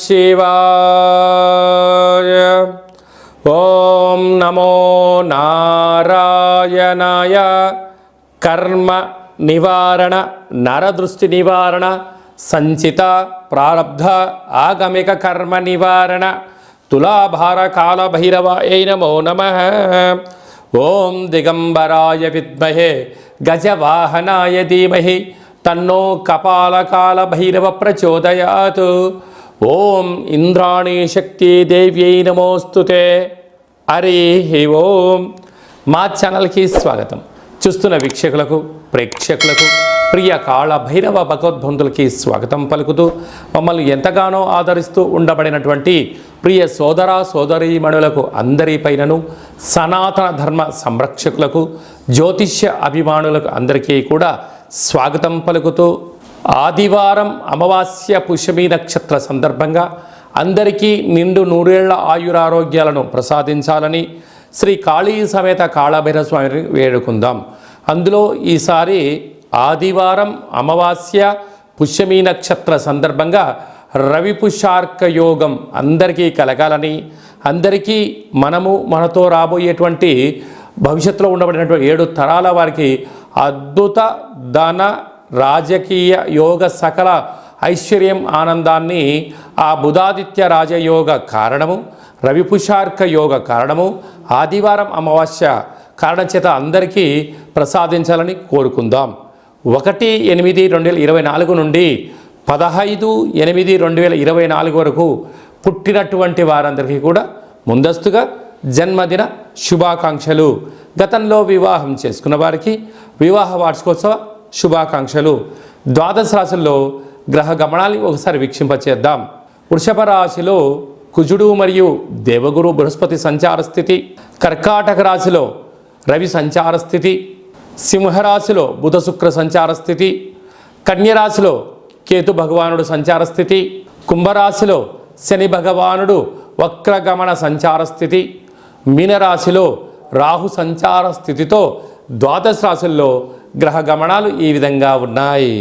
శివాయ. ఓం నమో నారాయణాయ. కర్మ నివారణ, నరదృష్టి నివారణ, సంచిత ప్రారబ్ధ ఆగమిక కర్మ నివారణ, తులాభార కాల భైరవాయ నమో నమః. ఓం దిగంబరాయ విద్మహే గజవాహనాయ ధీమహి తన్నో కపాలకాల భైరవ ప్రచోదయాత్. ఓం ఇంద్రాణీ శక్తి దేవ్యై నమోస్తుతే. హరి ఓం. మా ఛానల్కి స్వాగతం. చూస్తున్న వీక్షకులకు, ప్రేక్షకులకు, ప్రియ కాళ భైరవ భగవద్బంధులకి స్వాగతం పలుకుతూ, మమ్మల్ని ఎంతగానో ఆదరిస్తూ ఉండబడినటువంటి ప్రియ సోదర సోదరీమణులకు అందరిపైనను, సనాతన ధర్మ సంరక్షకులకు, జ్యోతిష్య అభిమానులకు అందరికీ కూడా స్వాగతం పలుకుతూ, ఆదివారం అమావాస్య పుష్యమి నక్షత్ర సందర్భంగా అందరికీ నిండు నూరేళ్ల ఆయురారోగ్యాలను ప్రసాదించాలని శ్రీ కాళీ సమేత కాళభైరవ స్వామిని వేడుకుందాం. అందులో ఈసారి ఆదివారం అమావాస్య పుష్యమి నక్షత్ర సందర్భంగా రవి పుష్యార్క యోగం అందరికీ కలగాలని, అందరికీ మనతో రాబోయేటువంటి భవిష్యత్తులో ఉండబడినటువంటి 7 తరాల వారికి అద్భుత ధన రాజకీయ యోగ సకల ఐశ్వర్యం ఆనందాన్ని ఆ బుధాదిత్య రాజయోగ కారణము, రవిపుషార్క యోగ కారణము, ఆదివారం అమావాస్య కారణం చేత అందరికీ ప్రసాదించాలని కోరుకుందాం. 1/8/2024 నుండి 15/8/2024 వరకు పుట్టినటువంటి వారందరికీ కూడా ముందస్తుగా జన్మదిన శుభాకాంక్షలు. గతంలో వివాహం చేసుకున్న వారికి వివాహ వార్షికోత్సవ శుభాకాంక్షలు. ద్వాదశ రాశుల్లో గ్రహ గమనాన్ని ఒకసారి వీక్షింపచేద్దాం. వృషభ రాశిలో కుజుడు మరియు దేవగురు బృహస్పతి సంచార స్థితి, కర్కాటక రాశిలో రవి సంచార స్థితి, సింహరాశిలో బుధ శుక్ర సంచార స్థితి, కన్యరాశిలో కేతు భగవానుడు సంచార స్థితి, కుంభరాశిలో శని భగవానుడు వక్రగమన సంచార స్థితి, మీనరాశిలో రాహు సంచార స్థితితో ద్వాదశ రాశుల్లో గ్రహ గమనాలు ఈ విధంగా ఉన్నాయి.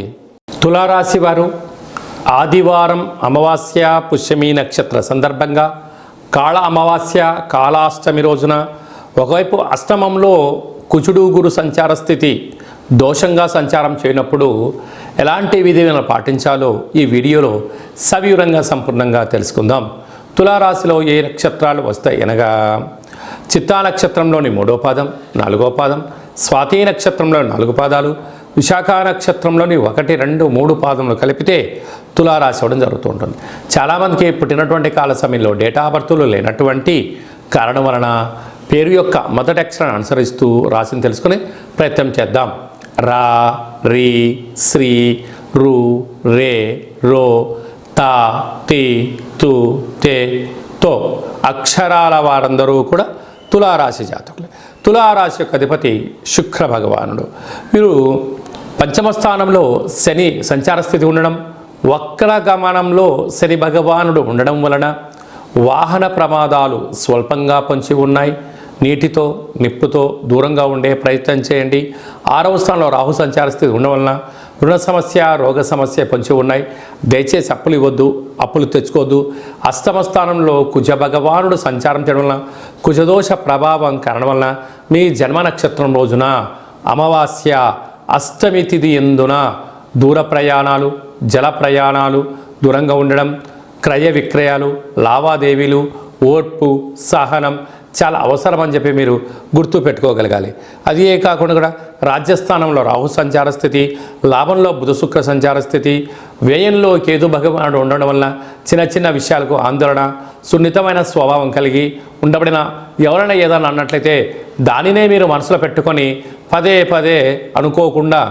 తులారాశి వారు ఆదివారం అమావాస్య పుష్యమి నక్షత్ర సందర్భంగా కాళ అమావాస్య కాళాష్టమి రోజున ఒకవైపు అష్టమంలో కుజుడు గురు సంచార స్థితి దోషంగా సంచారం చేయనప్పుడు ఎలాంటి విధులను పాటించాలో ఈ వీడియోలో సవివరంగా సంపూర్ణంగా తెలుసుకుందాం. తులారాశిలో ఏ నక్షత్రాలు వస్తాయి అనగా చిత్తా నక్షత్రంలోని 3వ పాదం, 4వ పాదం, స్వాతి నక్షత్రంలోని 4 పాదాలు, విశాఖ నక్షత్రంలోని 1, 2, 3 పాదములు కలిపితే తులారాశి అవ్వడం జరుగుతూ ఉంటుంది. చాలామందికి పుట్టినటువంటి కాల సమయంలో డేటా ఆఫ్ బర్త్లు లేనటువంటి కారణం వలన పేరు యొక్క మొదటి అక్షరాన్ని అనుసరిస్తూ రాశిని తెలుసుకునే ప్రయత్నం చేద్దాం. రా, రి, శ్రీ, రు, రే, రో, తా, తి, తు, తే, తో అక్షరాల వారందరూ కూడా తులారాశి జాతకులే. తులారాశి యొక్క అధిపతి శుక్ర భగవానుడు. వీరు పంచమ స్థానంలో శని సంచార స్థితి ఉండడం, వక్రగమనంలో శని భగవానుడు ఉండడం వలన వాహన ప్రమాదాలు స్వల్పంగా పొంచి ఉన్నాయి. నీటితో నిప్పుతో దూరంగా ఉండే ప్రయత్నం చేయండి. 6వ స్థానంలో రాహు సంచార స్థితి ఉండడం వలన రుణ సమస్య, రోగ సమస్య పొంచి ఉన్నాయి. దయచేసి అప్పులు ఇవ్వద్దు, అప్పులు తెచ్చుకోవద్దు. అష్టమ స్థానంలో కుజ భగవానుడు సంచారం చేయడం వలన కుజదోష ప్రభావం కారణం వలన మీ జన్మ నక్షత్రం రోజున అమావాస్య అష్టమి తిథి ఎందున దూర ప్రయాణాలు, జల ప్రయాణాలు, దూరంగా ఉండడం, క్రయ విక్రయాలు, లావాదేవీలు, ఓర్పు, సహనం చాలా అవసరం అని చెప్పి మీరు గుర్తు పెట్టుకోగలగాలి. అదే కాకుండా కూడా రాజ్యస్థానంలో రాహు సంచార స్థితి, లాభంలో బుధ శుక్ర సంచార స్థితి, వ్యయంలో కేతు భగవానుడు ఉండడం వలన చిన్న చిన్న విషయాలకు ఆందోళన, సున్నితమైన స్వభావం కలిగి ఉండబడిన ఎవరైనా ఏదైనా అన్నట్లయితే దానినే మీరు మనసులో పెట్టుకొని పదే పదే అనుకోకుండా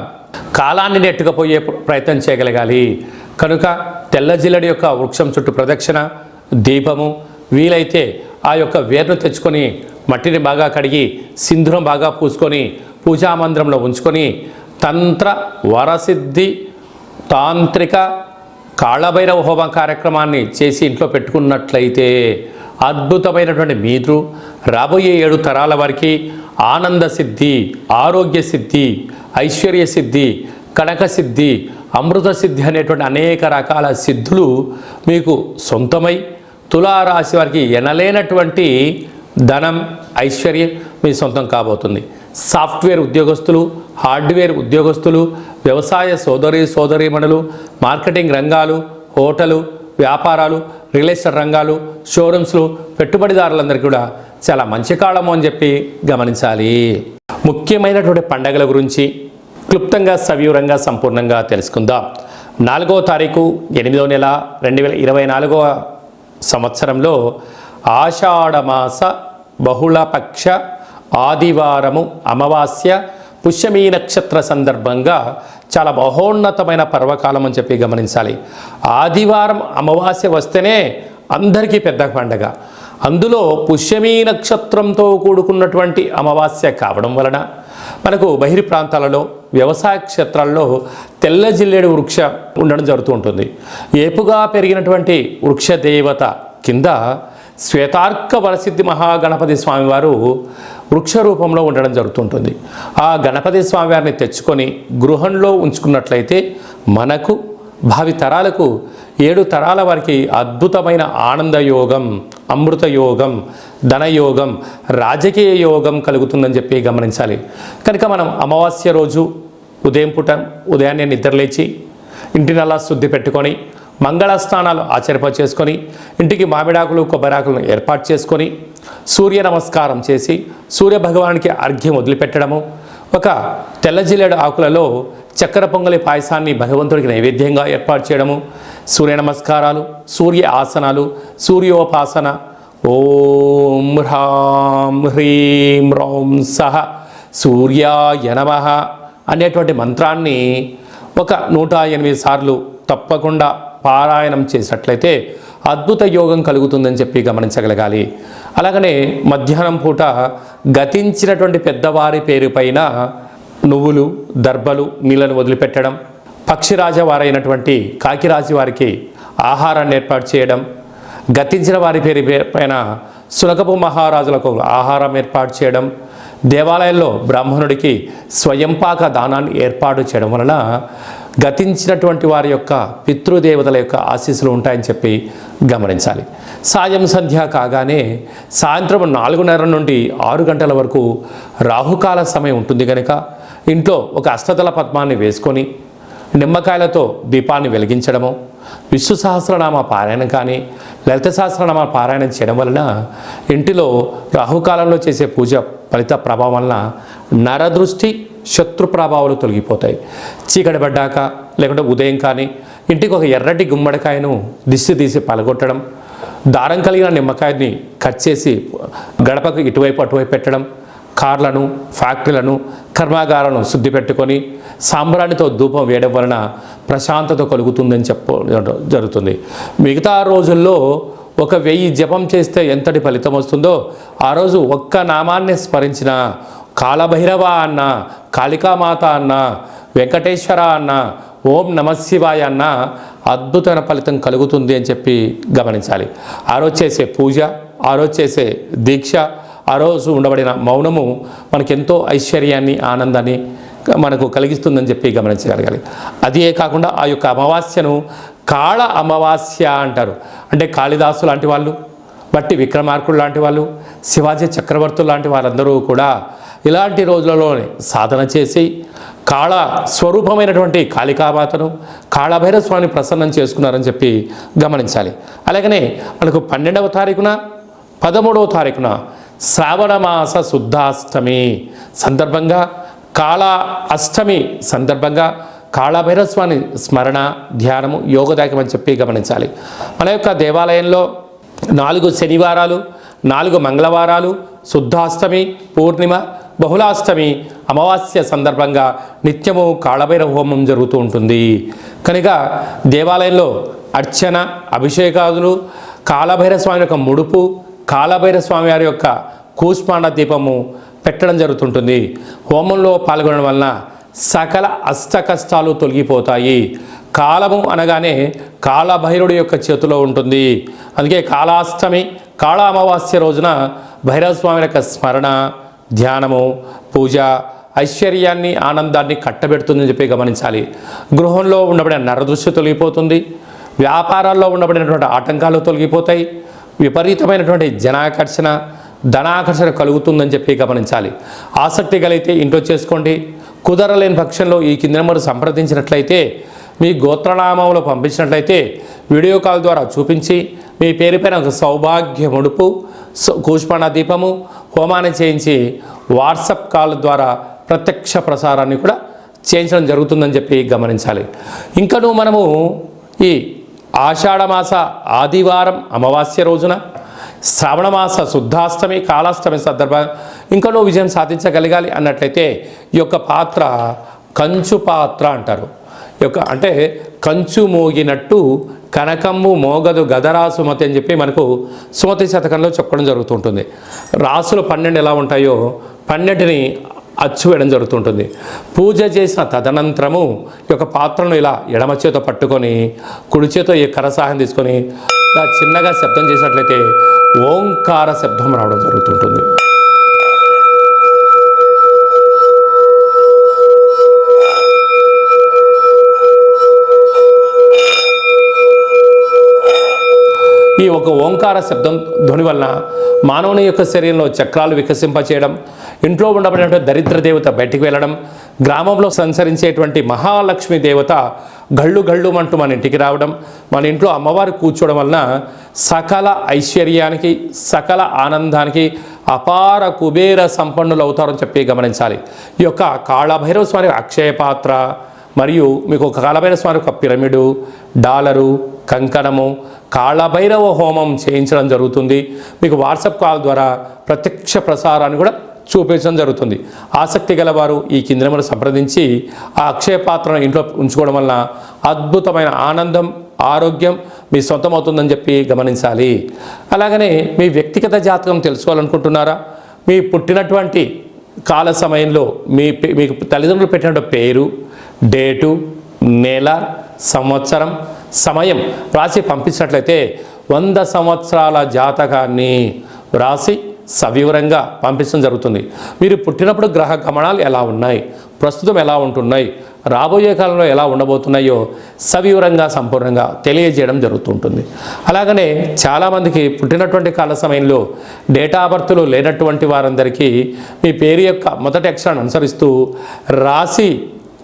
కాలాన్ని నెట్టుకుపోయే ప్రయత్నం చేయగలగాలి. కనుక తెల్ల జిల్లడి యొక్క వృక్షం చుట్టూ ప్రదక్షిణ, దీపము, వీలైతే ఆ యొక్క వేరును తెచ్చుకొని మట్టిని బాగా కడిగి సింధూరం బాగా పూసుకొని పూజామందిరంలో ఉంచుకొని తంత్ర వరసిద్ధి తాంత్రిక కాళభైరవ హోమ కార్యక్రమాన్ని చేసి ఇంట్లో పెట్టుకున్నట్లయితే అద్భుతమైనటువంటి మీరు రాబోయే 7 తరాల వారికి ఆనంద సిద్ధి, ఆరోగ్య సిద్ధి, ఐశ్వర్య సిద్ధి కనక సిద్ధి, అమృత సిద్ధి అనేటువంటి అనేక రకాల సిద్ధులు మీకు సొంతమై తులారాశి వారికి ఎనలేనటువంటి ధనం, ఐశ్వర్యం మీ సొంతం కాబోతుంది. సాఫ్ట్వేర్ ఉద్యోగస్తులు, హార్డ్వేర్ ఉద్యోగస్తులు, వ్యవసాయ సోదరీమణులు, మార్కెటింగ్ రంగాలు, హోటలు, వ్యాపారాలు, రియల్ ఎస్టేట్ రంగాలు, షోరూమ్స్లు, పెట్టుబడిదారులందరికీ కూడా చాలా మంచి కాలము అని చెప్పి గమనించాలి. ముఖ్యమైనటువంటి పండగల గురించి క్లుప్తంగా సవివరంగా సంపూర్ణంగా తెలుసుకుందాం. 4వ తారీఖు 8వ నెల 2024 సంవత్సరంలో ఆషాఢమాస బహుళపక్ష ఆదివారము అమావాస్య పుష్యమీ నక్షత్ర సందర్భంగా చాలా మహోన్నతమైన పర్వకాలం అని చెప్పి గమనించాలి. ఆదివారం అమావాస్య వస్తేనే అందరికీ పెద్ద పండగ. అందులో పుష్యమీ నక్షత్రంతో కూడుకున్నటువంటి అమావాస్య కావడం వలన మనకు బహిర్ ప్రాంతాలలో వ్యవసాయ క్షేత్రాల్లో తెల్ల జిల్లేడు వృక్ష ఉండడం జరుగుతూ ఉంటుంది. ఏపుగా పెరిగినటువంటి వృక్ష దేవత కింద శ్వేతార్క వరసిద్ధి మహాగణపతి స్వామివారు వృక్ష రూపంలో ఉండడం జరుగుతుంటుంది. ఆ గణపతి స్వామివారిని తెచ్చుకొని గృహంలో ఉంచుకున్నట్లయితే మనకు భావి తరాలకు 7 తరాల వారికి అద్భుతమైన ఆనంద యోగం, అమృత యోగం, ధనయోగం, రాజకీయ యోగం కలుగుతుందని చెప్పి గమనించాలి. కనుక మనం అమావాస్య రోజు ఉదయాన్నే నిద్రలేచి ఇంటినల్లా శుద్ధి పెట్టుకొని మంగళ స్నానాలు చేసుకొని ఇంటికి మామిడాకులు కొబ్బరాకులను ఏర్పాటు చేసుకొని సూర్య నమస్కారం చేసి సూర్య భగవానికి అర్ఘ్యం వదిలిపెట్టడము, ఒక తెల్ల జిల్లేడు ఆకులలో చక్కెర పొంగలి పాయసాన్ని భగవంతుడికి నైవేద్యంగా ఏర్పాటు చేయడము, సూర్య నమస్కారాలు, సూర్య ఆసనాలు, సూర్యోపాసన, ఓం హ్రాం హ్రీం రౌం సహ సూర్యాయ నమః అనేటువంటి మంత్రాన్ని ఒక 108 సార్లు తప్పకుండా పారాయణం చేసినట్లయితే అద్భుత యోగం కలుగుతుందని చెప్పి గమనించగలగాలి. అలాగనే మధ్యాహ్నం పూట గతించినటువంటి పెద్దవారి పేరు పైన నువ్వులు, దర్భలు, నీళ్ళను వదిలిపెట్టడం, పక్షిరాజ వారైనటువంటి కాకిరాజు వారికి ఆహారాన్ని ఏర్పాటు చేయడం, గతించిన వారి పేరు పైన సునకపు మహారాజులకు ఆహారం ఏర్పాటు చేయడం, దేవాలయంలో బ్రాహ్మణుడికి స్వయంపాక దానాన్ని ఏర్పాటు చేయడం వలన గతించినటువంటి వారి యొక్క పితృదేవతల యొక్క ఆశీస్సులు ఉంటాయని చెప్పి గమనించాలి. సాయం సంధ్య కాగానే సాయంత్రం 4:30 నుండి 6 గంటల వరకు రాహుకాల సమయం ఉంటుంది కనుక ఇంట్లో ఒక అష్టదళ పద్మాన్ని వేసుకొని నిమ్మకాయలతో దీపాన్ని వెలిగించడము, విష్ణు సహస్రనామ పారాయణం కానీ లలిత సహస్రనామ పారాయణం చేయడం వలన ఇంటిలో రాహుకాలంలో చేసే పూజ ఫలిత ప్రభావం వలన నరదృష్టి, శత్రు ప్రభావాలు తొలగిపోతాయి. చీకటి పడ్డాక లేకుంటే ఉదయం కానీ ఇంటికి ఒక ఎర్రటి గుమ్మడికాయను దిష్టి తీసి పలగొట్టడం, దారం కలిగిన నిమ్మకాయని కట్ చేసి గడపకు ఇటువైపు అటువైపు పెట్టడం, కార్లను, ఫ్యాక్టరీలను, కర్మాగారాలను శుద్ధి పెట్టుకొని సాంబ్రాణితో ధూపం వేయడం వలన ప్రశాంతత కలుగుతుందని జరుగుతుంది. మిగతా రోజుల్లో 1000 జపం చేస్తే ఎంతటి ఫలితం వస్తుందో ఆ రోజు ఒక్క నామాన్ని స్మరించిన కాళభైరవ అన్న, కాళికామాత అన్న, వెంకటేశ్వర అన్న, ఓం నమశివాయ అన్న అద్భుతమైన ఫలితం కలుగుతుంది అని చెప్పి గమనించాలి. ఆ రోజు చేసే పూజ, ఆ రోజు చేసే దీక్ష, ఆ రోజు ఉండబడిన మౌనము మనకెంతో ఐశ్వర్యాన్ని, ఆనందాన్ని మనకు కలిగిస్తుందని చెప్పి గమనించగలగాలి. అదే కాకుండా ఆ యొక్క అమావాస్యను కాళ అమావాస్య అంటారు. అంటే కాళిదాసు లాంటి వాళ్ళు, బట్టి విక్రమార్కుడు లాంటి వాళ్ళు, శివాజీ చక్రవర్తులు లాంటి వారందరూ కూడా ఇలాంటి రోజులలోనే సాధన చేసి కాళ స్వరూపమైనటువంటి కాళికామాతను, కాళభైరవ స్వామిని ప్రసన్నం చేసుకున్నారని చెప్పి గమనించాలి. అలాగనే మనకు 12వ తారీఖున 13వ తారీఖున శ్రావణమాస శుద్ధాష్టమి సందర్భంగా, కాళ అష్టమి సందర్భంగా కాళభైరవ స్వామి స్మరణ, ధ్యానము యోగదాయకం అని చెప్పి గమనించాలి. మన యొక్క దేవాలయంలో 4 శనివారాలు, 4 మంగళవారాలు, శుద్ధాష్టమి, పూర్ణిమ, బహుళాష్టమి, అమావాస్య సందర్భంగా నిత్యము కాళభైరవ హోమం జరుగుతూ ఉంటుంది. కనుక దేవాలయంలో అర్చన, అభిషేకాదులు, కాళభైరవ స్వామి యొక్క ముడుపు, కాళభైరవ స్వామి వారి యొక్క కూష్మాండ దీపము పెట్టడం జరుగుతుంటుంది. హోమంలో పాల్గొనడం వలన సకల అష్ట కష్టాలు తొలగిపోతాయి. కాలము అనగానే కాళభైరుడి యొక్క చేతిలో ఉంటుంది. అందుకే కాళాష్టమి, కాళ అమావాస్య రోజున భైరవ స్వామి యొక్క స్మరణ, ధ్యానము, పూజ, ఐశ్వర్యాన్ని ఆనందాన్ని కట్టబెడుతుందని చెప్పి గమనించాలి. గృహంలో ఉండబడిన నరదృష్టి తొలగిపోతుంది. వ్యాపారాల్లో ఉండబడినటువంటి ఆటంకాలు తొలగిపోతాయి. విపరీతమైనటువంటి జనాకర్షణ ధనాకర్షణ కలుగుతుందని చెప్పి గమనించాలి. ఆసక్తి కలిగితే ఇంట్లో చేసుకోండి. కుదరలేని పక్షంలో ఈ కింద నెంబర్ సంప్రదించినట్లయితే, మీ గోత్రనామంలో పంపించినట్లయితే వీడియో కాల్ ద్వారా చూపించి మీ పేరుపైన ఒక సౌభాగ్య ముడుపు, కూష్మాండ దీపము, హోమాన్ని చేయించి వాట్సాప్ కాల్ ద్వారా ప్రత్యక్ష ప్రసారాన్ని కూడా చేయించడం జరుగుతుందని చెప్పి గమనించాలి. ఇంకనూ మనము ఈ ఆషాఢమాస ఆదివారం అమావాస్య రోజున, శ్రావణమాస శుద్ధాష్టమి కాలాష్టమి సందర్భంగా ఇంకనూ విజయం సాధించగలగాలి అన్నట్లయితే ఈ యొక్క పాత్ర కంచు పాత్ర అంటారు. అంటే కంచు మోగినట్టు కనకమ్ము మోగదు గదరా సుమతి అని చెప్పి మనకు సుమతి శతకంలో చెప్పడం జరుగుతుంటుంది. రాసులు 12 ఎలా ఉంటాయో 12ని అచ్చు వేయడం జరుగుతుంటుంది. పూజ చేసిన తదనంతరము ఈ యొక్క పాత్రను ఇలా ఎడమ చేతో పట్టుకొని కుడి చేతో ఈ కర సహాయం తీసుకొని ఇలా చిన్నగా శబ్దం చేసినట్లయితే ఓంకార శబ్దం రావడం జరుగుతుంటుంది. ఈ ఒక ఓంకార శబ్దం ధ్వని వలన మానవుని యొక్క శరీరంలో చక్రాలు వికసింపచేయడం, ఇంట్లో ఉండబడినటువంటి దరిద్ర దేవత బయటికి వెళ్ళడం, గ్రామంలో సంచరించేటువంటి మహాలక్ష్మి దేవత గళ్ళు గళ్ళు అంటూ మన ఇంటికి రావడం, మన ఇంట్లో అమ్మవారు కూర్చోవడం వలన సకల ఐశ్వర్యానికి సకల ఆనందానికి అపార కుబేర సంపన్నులు అవుతారని చెప్పి గమనించాలి. ఈ యొక్క కాళభైరవ స్వామి అక్షయ పాత్ర మరియు మీకు ఒక కాళభైరవ స్వామి ఒక పిరమిడు, డాలరు, కంకణము, కాళభైరవ హోమం చేయించడం జరుగుతుంది. మీకు వాట్సాప్ కాల్ ద్వారా ప్రత్యక్ష ప్రసారాన్ని కూడా చూపించడం జరుగుతుంది. ఆసక్తి గలవారు ఈ కింద నెంబర్ సంప్రదించి ఆ అక్షయ పాత్రను ఇంట్లో ఉంచుకోవడం వలన అద్భుతమైన ఆనందం ఆరోగ్యం మీ సొంతం అవుతుందని చెప్పి గమనించాలి. అలాగనే మీ వ్యక్తిగత జాతకం తెలుసుకోవాలనుకుంటున్నారా? మీ పుట్టినటువంటి కాల సమయంలో మీకు తల్లిదండ్రులు పెట్టిన పేరు, డేటు, నెల, సంవత్సరం, సమయం రాసి పంపించినట్లయితే 100 సంవత్సరాల జాతకాన్ని రాసి సవివరంగా పంపించడం జరుగుతుంది. మీరు పుట్టినప్పుడు గ్రహ గమనాలు ఎలా ఉన్నాయి, ప్రస్తుతం ఎలా ఉంటున్నాయి, రాబోయే కాలంలో ఎలా ఉండబోతున్నాయో సవివరంగా సంపూర్ణంగా తెలియజేయడం జరుగుతుంటుంది. అలాగనే చాలామందికి పుట్టినటువంటి కాల సమయంలో డేటా బర్త్లు లేనటువంటి వారందరికీ మీ పేరు యొక్క మొదటి అక్షరాన్ని అనుసరిస్తూ రాసి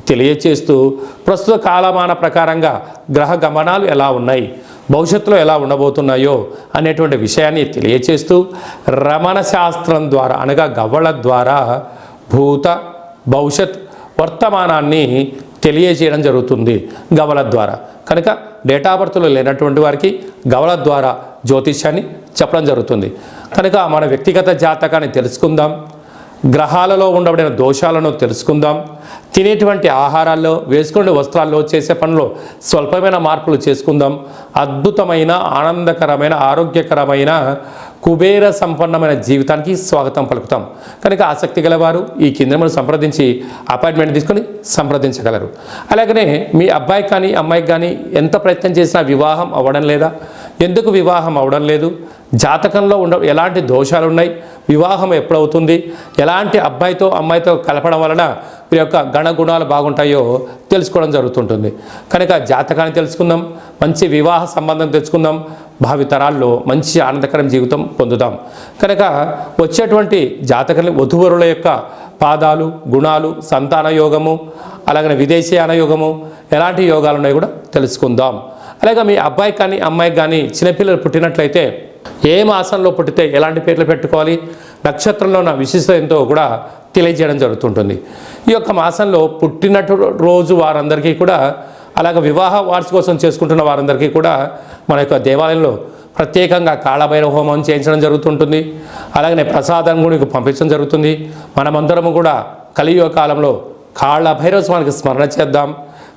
తెలియచేస్తూ ప్రస్తుత కాలమాన ప్రకారంగా గ్రహ గమనాలు ఎలా ఉన్నాయి, భవిష్యత్తులో ఎలా ఉండబోతున్నాయో అనేటువంటి విషయాన్ని తెలియచేస్తూ రమణ శాస్త్రం ద్వారా అనగా గవ్వల ద్వారా భూత భవిష్యత్ వర్తమానాన్ని తెలియజేయడం జరుగుతుంది గవ్వల ద్వారా. కనుక డేటా బర్త్లో లేనటువంటి వారికి గవ్వల ద్వారా జ్యోతిష్యాన్ని చెప్పడం జరుగుతుంది. కనుక మన వ్యక్తిగత జాతకాన్ని తెలుసుకుందాం, గ్రహాలలో ఉండబడిన దోషాలను తెలుసుకుందాం, తినేటువంటి ఆహారాల్లో వేసుకునే వస్త్రాల్లో చేసే పనుల్లో స్వల్పమైన మార్పులు చేసుకుందాం. అద్భుతమైన ఆనందకరమైన ఆరోగ్యకరమైన కుబేర సంపన్నమైన జీవితానికి స్వాగతం పలుకుతాం. కనుక ఆసక్తి గలవారు ఈ కింద సంప్రదించి అపాయింట్మెంట్ తీసుకొని సంప్రదించగలరు. అలాగనే మీ అబ్బాయికి కానీ అమ్మాయికి కానీ ఎంత ప్రయత్నం చేసినా వివాహం అవ్వడం లేదా? ఎందుకు వివాహం అవ్వడం లేదు? జాతకంలో ఎలాంటి దోషాలు ఉన్నాయి, వివాహం ఎప్పుడవుతుంది, ఎలాంటి అబ్బాయితో అమ్మాయితో కలపడం వలన వీరి యొక్క గణగుణాలు బాగుంటాయో తెలుసుకోవడం జరుగుతుంటుంది. కనుక జాతకాన్ని తెలుసుకుందాం, మంచి వివాహ సంబంధం తెచ్చుకుందాం, భావితరాల్లో మంచి ఆనందకరం జీవితం పొందుదాం. కనుక వచ్చేటువంటి జాతకాన్ని వధువరుల యొక్క పాదాలు, గుణాలు, సంతాన యోగము, అలాగనే విదేశీయాన యోగము, ఎలాంటి యోగాలు ఉన్నాయో కూడా తెలుసుకుందాం. అలాగే మీ అబ్బాయి కానీ అమ్మాయికి కానీ చిన్నపిల్లలు పుట్టినట్లయితే ఏ మాసంలో పుట్టితే ఎలాంటి పేర్లు పెట్టుకోవాలి, నక్షత్రంలో ఉన్న విశిష్టత ఎంతో కూడా తెలియజేయడం జరుగుతుంటుంది. ఈ యొక్క మాసంలో పుట్టినట్టు రోజు వారందరికీ కూడా, అలాగే వివాహ వార్షికోత్సవం చేసుకుంటున్న వారందరికీ కూడా మన యొక్క దేవాలయంలో ప్రత్యేకంగా కాళభైరవ హోమం చేయించడం జరుగుతుంటుంది. అలాగనే ప్రసాదం కూడా పంపించడం జరుగుతుంది. మనమందరము కూడా కలియుగ కాలంలో కాళభైరవ స్వామికి స్మరణ చేద్దాం,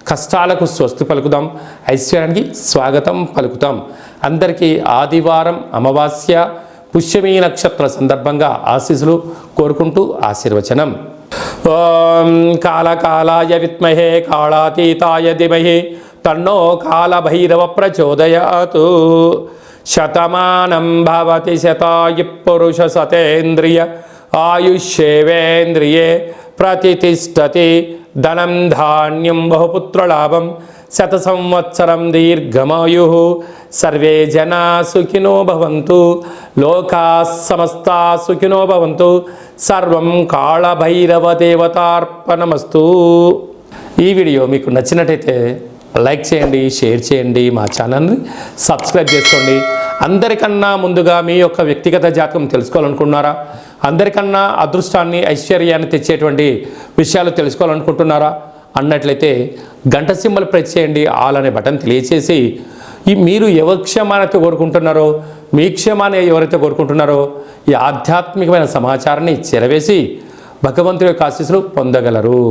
కష్టాలకు స్వస్తి పలుకుదాం, ఐశ్వర్యానికి స్వాగతం పలుకుతాం. అందరికీ ఆదివారం అమావాస్య పుష్యమీ నక్షత్ర సందర్భంగా ఆశీస్సులు కోరుకుంటూ ఆశీర్వచనం. ఓం కాళకాలాయ విద్మహే కాళాతీతాయ ధీమహి తన్నో కాళభైరవ ప్రచోదయాత్. శతమానం భవతి శతాయు పురుష సతేంద్రియ ఆయుష్యేవేంద్రియే ప్రతిష్టతే ధనం ధాన్యం బహుపుత్రలాభం శత సంవత్సరం దీర్ఘమాయు సర్వే జనా సుఖినో భవంతు లోకా సమస్తా సుఖినో భవంతు సర్వం కాళభైరవ దేవతార్పణమస్తు. ఈ వీడియో మీకు నచ్చినట్టయితే లైక్ చేయండి, షేర్ చేయండి, మా ఛానల్ని సబ్స్క్రైబ్ చేసుకోండి. అందరికన్నా ముందుగా మీ యొక్క వ్యక్తిగత జాతకం తెలుసుకోవాలనుకుంటున్నారా? అందరికన్నా అదృష్టాన్ని ఐశ్వర్యాన్ని తెచ్చేటువంటి విషయాలు తెలుసుకోవాలనుకుంటున్నారా అన్నట్లయితే గంట సింబల్ ప్రెస్ చేయండి, ఆల్ అనే బటన్ తెలియచేసి మీరు ఎవరి క్షేమాన్ని కోరుకుంటున్నారో, మీ క్షేమాన్ని ఎవరైతే కోరుకుంటున్నారో ఈ ఆధ్యాత్మికమైన సమాచారాన్ని చేరవేసి భగవంతుడి యొక్క ఆశీస్సులు పొందగలరు.